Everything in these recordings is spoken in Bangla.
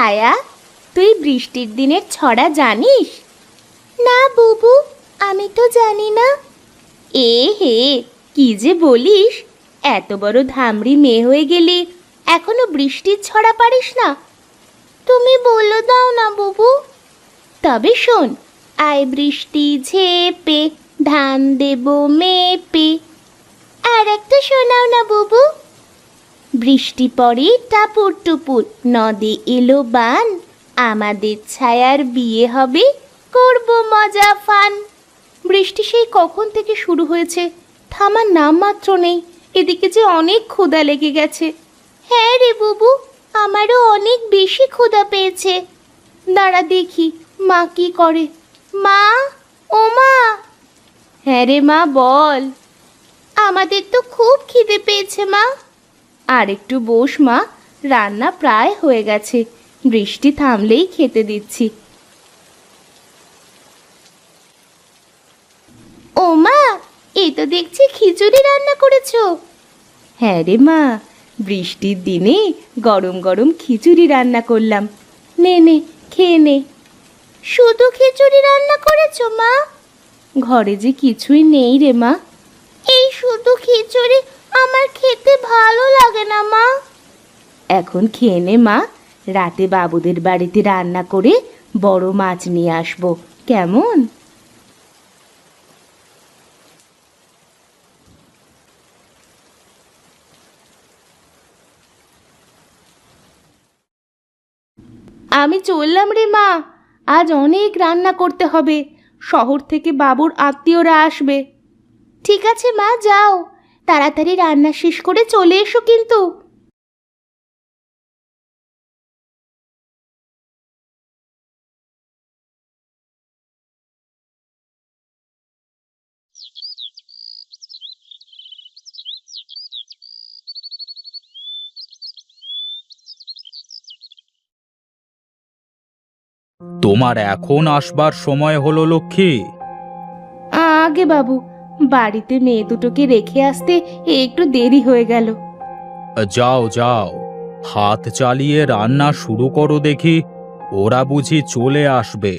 ছায়া, তুই বৃষ্টির দিনের ছড়া জানিস? না বুবু, আমি তো জানি না। এ হে, কি যে বলিস! এত বড় ধামড়ি মেয়ে হয়ে গেলি, এখনো বৃষ্টির ছড়া পারিস না? তুমি বলে দাও না বুবু। তবে শোন, আয় বৃষ্টি ঝেপে ধান দেব মেপে। আর একটা শোনাও না বুবু। বৃষ্টি পড়ে টাপুর টুপুর, নদে এলো বান, আমাদের ছায়ার বিয়ে হবে, করব মজা ফান। বৃষ্টি সেই কখন থেকে শুরু হয়েছে, থামার নাম মাত্র নেই। এদিকে যে অনেক ক্ষুধা লেগে গেছে। হ্যাঁ রে বুবু, আমারও অনেক বেশি ক্ষুধা পেয়েছে। দাঁড়া দেখি মা কি করে। মা, ও মা। হ্যাঁ রে মা, বল। আমাদের তো খুব খিদে পেয়েছে মা। আর একটু বস মা, রান্না প্রায় হয়ে গেছে, বৃষ্টি থামলেই খেতে দিচ্ছি। ও মা, এই তো দেখছি খিচুড়ি রান্না করেছো। হ্যাঁ রে মা, বৃষ্টির দিনে গরম গরম খিচুড়ি রান্না করলাম। নে নে, খেয়ে নে। শুধু খিচুড়ি রান্না করেছো মা? ঘরে যে কিছুই নেই রে মা। এই শুধু খিচুড়ি আমার খেতে ভালো লাগে না মা। এখন খেয়ে নে মা, রাতে বাবুদের বাড়িতে রান্না করে বড় মাছ নিয়ে আসবো, কেমন? আমি চললাম রে মা, আজ অনেক রান্না করতে হবে, শহর থেকে বাবুর আত্মীয়রা আসবে। ঠিক আছে মা, যাও, তাড়াতাড়ি রান্না শেষ করে চলে এসো কিন্তু। তোমার এখন আসবার সময় হলো লক্ষ্মী। আগে বাবু, বাড়িতে মেয়ে দুটোকে রেখে আসতে একটু দেরি হয়ে গেল। যাও যাও, হাত চালিয়ে রান্না শুরু করো দেখি, ওরা বুঝি চলে আসবে।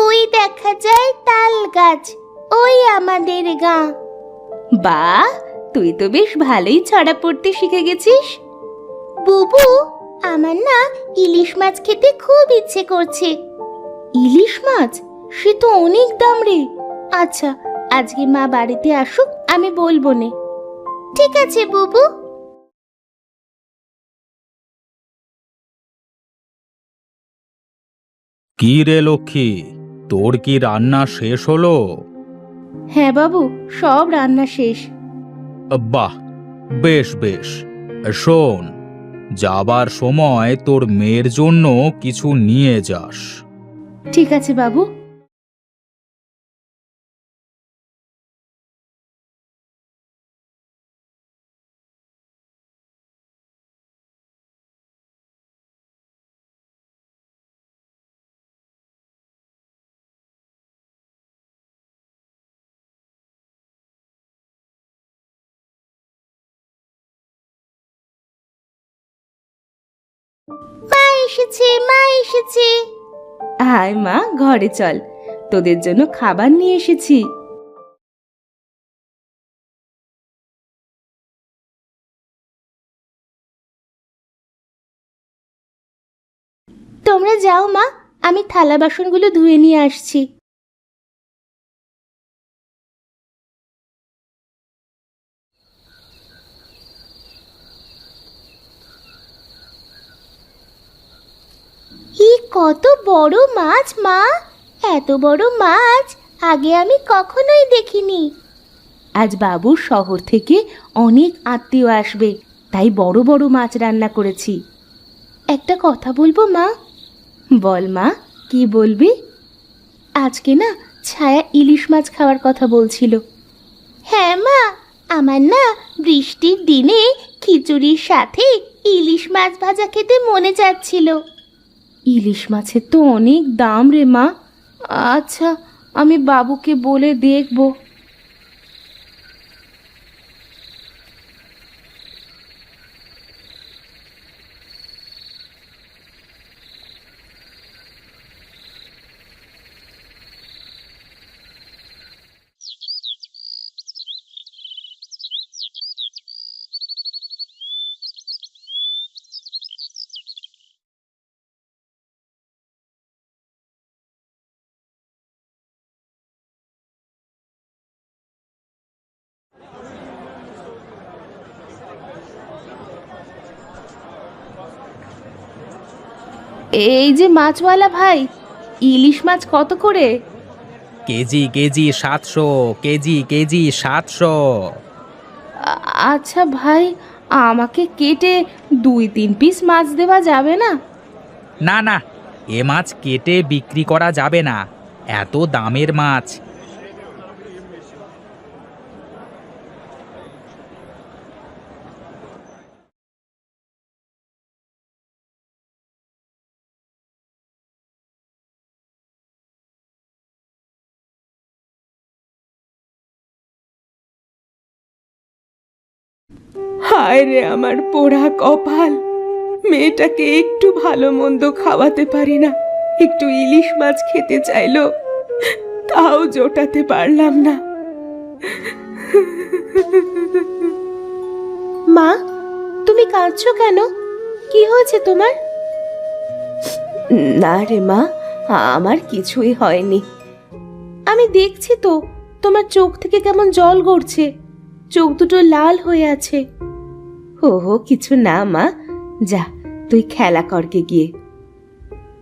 ওই দেখা যায় তাল গাছ, ওই আমাদের গাঁ। বাহ, তুই তো বেশ ভালোই ছড়া পড়তে শিখে গেছিস। বুবু, আমার না ইলিশ মাছ খেতে খুব ইচ্ছে করছে। ইলিশ মাছ? সে তো অনেক দাম রে। আচ্ছা, আজকে মা বাড়িতে আসুক, আমি বলবো নে। ঠিক আছে বুবু। কি রে লক্ষ্মী, তোর কি রান্না শেষ হলো? হ্যাঁ বাবু, সব রান্না শেষ। বাহ, বেশ বেশ। শোন, যাবার সময় তোর মেয়ের জন্য কিছু নিয়ে যাস। ঠিক আছে বাবু। মা এসেছে, মা এসেছে। আয় মা, ঘরে চল, তোদের জন্য খাবার নিয়ে এসেছি। তোমরা যাও মা, আমি থালা বাসনগুলো ধুয়ে নিয়ে আসছি। ই কত বড় মাছ মা! এত বড় মাছ আগে আমি কখনোই দেখিনি। আজ বাবুর শহর থেকে অনেক আত্মীয় আসবে, তাই বড় বড় মাছ রান্না করেছি। একটা কথা বলবো মা? বল মা, কি বলবি? আজকে না ছায়া ইলিশ মাছ খাওয়ার কথা বলছিল। হ্যাঁ মা, আমার না বৃষ্টির দিনে খিচুড়ির সাথে ইলিশ মাছ ভাজা খেতে মনে যাচ্ছিল। ইলিশ মাছের তো অনেক দাম রে মা। আচ্ছা, আমি বাবুকে বলে দেখব। এই যে মাছওয়ালা ভাই, ইলিশ মাছ কত করে? KG KG 700, KG KG 700। আচ্ছা ভাই, আমাকে কেটে 2-3 পিস মাছ দেওয়া যাবে না? না না, এ মাছ কেটে বিক্রি করা যাবে না, এত দামের মাছ। হায় রে আমার পোড়া কপাল, মেয়েটাকে একটু ভালো মন্দ খাওয়াতে পারি না। একটু ইলিশ মাছ খেতে চাইলো, তাও জোটাতে পারলাম না। মা, তুমি কাঁদছো কেন? কি হয়েছে তোমার? না রে মা, আমার কিছুই হয়নি। আমি দেখছি তো, তোমার চোখ থেকে কেমন জল গড়ছে, চোখ দুটো লাল হয়ে আছে। ওহো কিছু না মা, যা তুই খেলা করকে গিয়ে।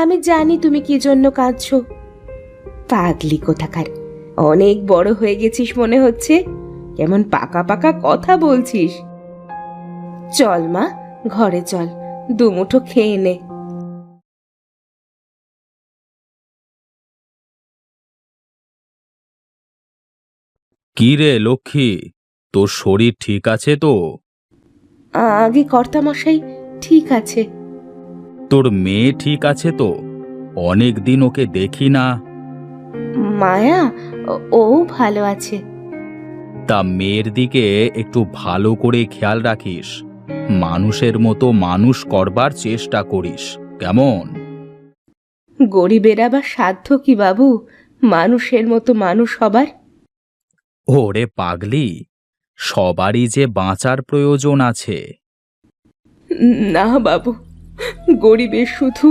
আমি জানি তুমি কি জন্য কাঁদছো। পাগলি কোথাকার, অনেক বড় হয়ে গেছিস মনে হচ্ছে, কেমন পাকা পাকা কথা বলছিস। চল মা, ঘরে চল, দুমুঠো খেয়ে নে। কি রে লক্ষ্মী, তোর শরীর ঠিক আছে তো? আগে কর্তামশাই ঠিক আছে। তোর মেয়ে ঠিক আছে তো? অনেক দিন ওকে দেখি না। মায়া, ও ভালো আছে। তা মেয়ের দিকে একটু ভালো করে খেয়াল রাখিস, মানুষের মতো মানুষ করবার চেষ্টা করিস, কেমন? গরিবের আবার সাধ্য কি বাবু মানুষের মতো মানুষ হবার? ওরে পাগলি, সবারই যে বাঁচার প্রয়োজন আছে। না বাবু, গরিবের শুধু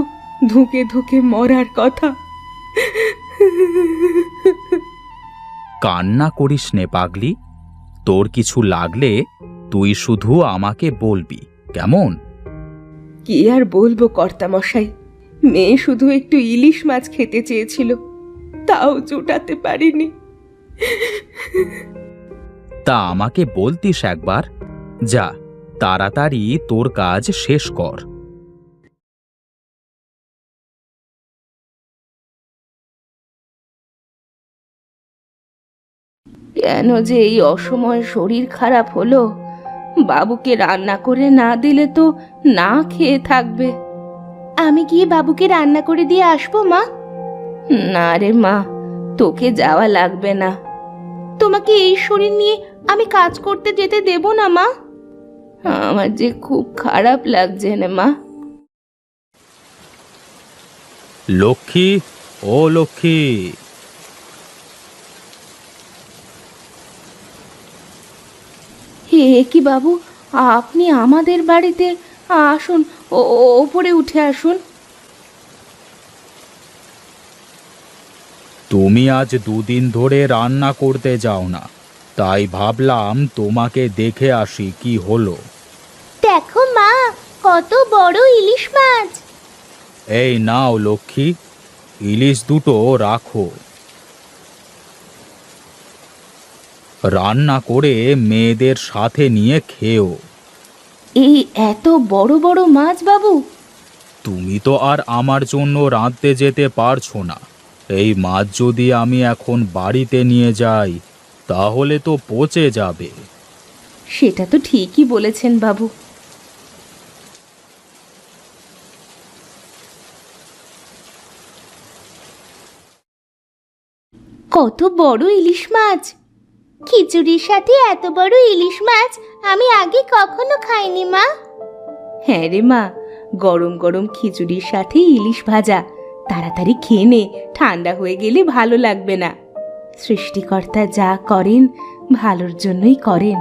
ধুকে ধুকে মরার কথা। কান্না করিস নে পাগলি, তোর কিছু লাগলে তুই শুধু আমাকে বলবি, কেমন? কি আর বলবো কর্তামশাই, মেয়ে শুধু একটু ইলিশ মাছ খেতে চেয়েছিল, তাও জোটাতে পারিনি। তা আমাকে বলতিস একবার। যা, তাড়াতাড়ি তোর কাজ শেষ কর। কেন যে এই অসময়ে শরীর খারাপ হলো, বাবুকে রান্না করে না দিলে তো না খেয়ে থাকবে। আমি গিয়ে বাবুকে রান্না করে দিয়ে আসবো মা। না রে মা, তোকে যাওয়া লাগবে না। তোমাকে এই শরীর নিয়ে আমি কাজ করতে যেতে দেব না মা। আমার যে খুব খারাপ লাগছে না মা। লক্ষ্মী, ও লক্ষ্মী। হে কি বাবু, আপনি আমাদের বাড়িতে? আসুন, ওপরে উঠে আসুন। তুমি আজ 2 দিন ধরে রান্না করতে যাও না, তাই ভাবলাম তোমাকে দেখে আসি কি হলো। দেখো মা, কত বড় ইলিশ মাছ। এই নাও লক্ষ্মী, ইলিশ দুটো রাখো। রান্না করে মেয়েদের সাথে নিয়ে খেও। এই এত বড় বড় মাছ বাবু? তুমি তো আর আমার জন্য রাঁধতে যেতে পারছো না। এই মাছ যদি আমি এখন বাড়িতে নিয়ে যাই, তাহলে তো পচে যাবে। সেটা তো ঠিকই বলেছেন বাবু। কত বড় ইলিশ মাছ! খিচুড়ির সাথে এত বড় ইলিশ মাছ আমি আগে কখনো খাইনি মা। হ্যাঁ রে মা, গরম গরম খিচুড়ির সাথে ইলিশ ভাজা, তাড়াতাড়ি খেয়ে নে, ঠান্ডা হয়ে গেলে ভালো লাগবে না। সৃষ্টিকর্তা যা করেন ভালোর জন্যই করেন।